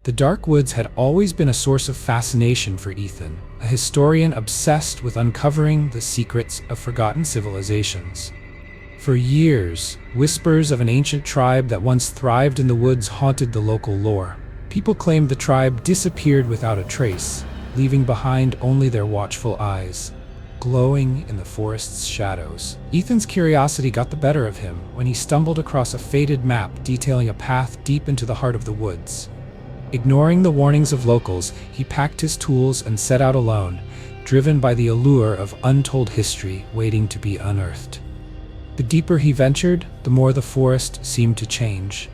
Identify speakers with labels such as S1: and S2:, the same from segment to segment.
S1: The dark woods had always been a source of fascination for Ethan, a historian obsessed with uncovering the secrets of forgotten civilizations. For years, whispers of an ancient tribe that once thrived in the woods haunted the local lore. People claimed the tribe disappeared without a trace, leaving behind only their watchful eyes, glowing in the forest's shadows. Ethan's curiosity got the better of him when he stumbled across a faded map detailing a path deep into the heart of the woods. Ignoring the warnings of locals, he packed his tools and set out alone, driven by the allure of untold history waiting to be unearthed. The deeper he ventured, the more the forest seemed to change.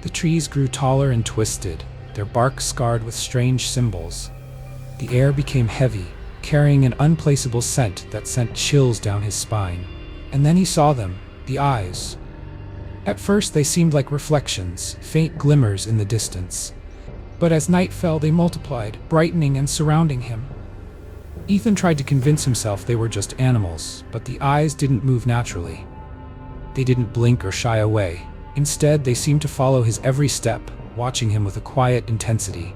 S1: The trees grew taller and twisted, their bark scarred with strange symbols. The air became heavy, carrying an unplaceable scent that sent chills down his spine. And then he saw them, the eyes. At first they seemed like reflections, faint glimmers in the distance. But as night fell, they multiplied, brightening and surrounding him. Ethan tried to convince himself they were just animals, but the eyes didn't move naturally. They didn't blink or shy away. Instead, they seemed to follow his every step, watching him with a quiet intensity.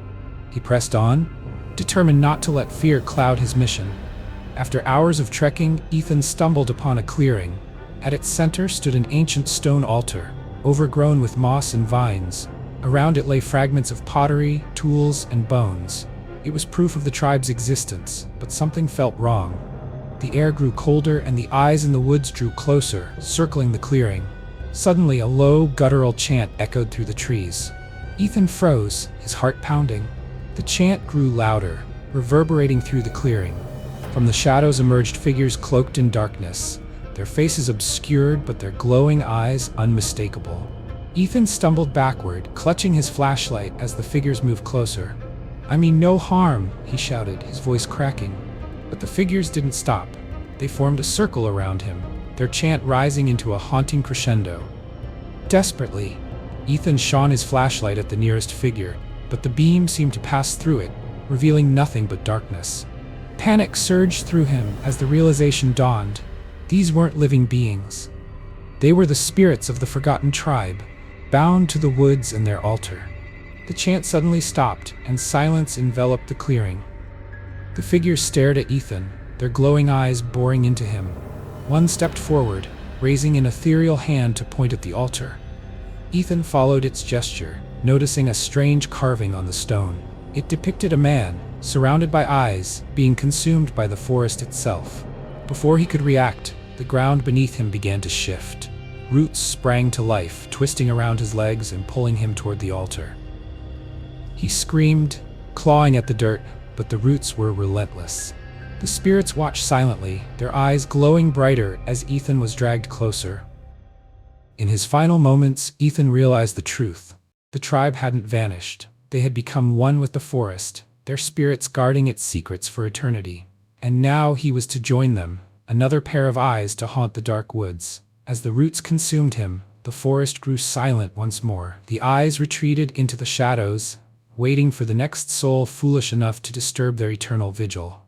S1: He pressed on, determined not to let fear cloud his mission. After hours of trekking, Ethan stumbled upon a clearing. At its center stood an ancient stone altar, overgrown with moss and vines. Around it lay fragments of pottery, tools, and bones. It was proof of the tribe's existence, but something felt wrong. The air grew colder and the eyes in the woods drew closer, circling the clearing. Suddenly, a low, guttural chant echoed through the trees. Ethan froze, his heart pounding. The chant grew louder, reverberating through the clearing. From the shadows emerged figures cloaked in darkness, their faces obscured but their glowing eyes unmistakable. Ethan stumbled backward, clutching his flashlight as the figures moved closer. "I mean no harm," he shouted, his voice cracking. But the figures didn't stop. They formed a circle around him, their chant rising into a haunting crescendo. Desperately, Ethan shone his flashlight at the nearest figure, but the beam seemed to pass through it, revealing nothing but darkness. Panic surged through him as the realization dawned. These weren't living beings. They were the spirits of the forgotten tribe, bound to the woods and their altar. The chant suddenly stopped, and silence enveloped the clearing. The figures stared at Ethan, their glowing eyes boring into him. One stepped forward, raising an ethereal hand to point at the altar. Ethan followed its gesture, noticing a strange carving on the stone. It depicted a man, surrounded by eyes, being consumed by the forest itself. Before he could react, the ground beneath him began to shift. Roots sprang to life, twisting around his legs and pulling him toward the altar. He screamed, clawing at the dirt, but the roots were relentless. The spirits watched silently, their eyes glowing brighter as Ethan was dragged closer. In his final moments, Ethan realized the truth. The tribe hadn't vanished. They had become one with the forest, their spirits guarding its secrets for eternity. And now he was to join them, another pair of eyes to haunt the dark woods. As the roots consumed him, the forest grew silent once more. The eyes retreated into the shadows, waiting for the next soul foolish enough to disturb their eternal vigil.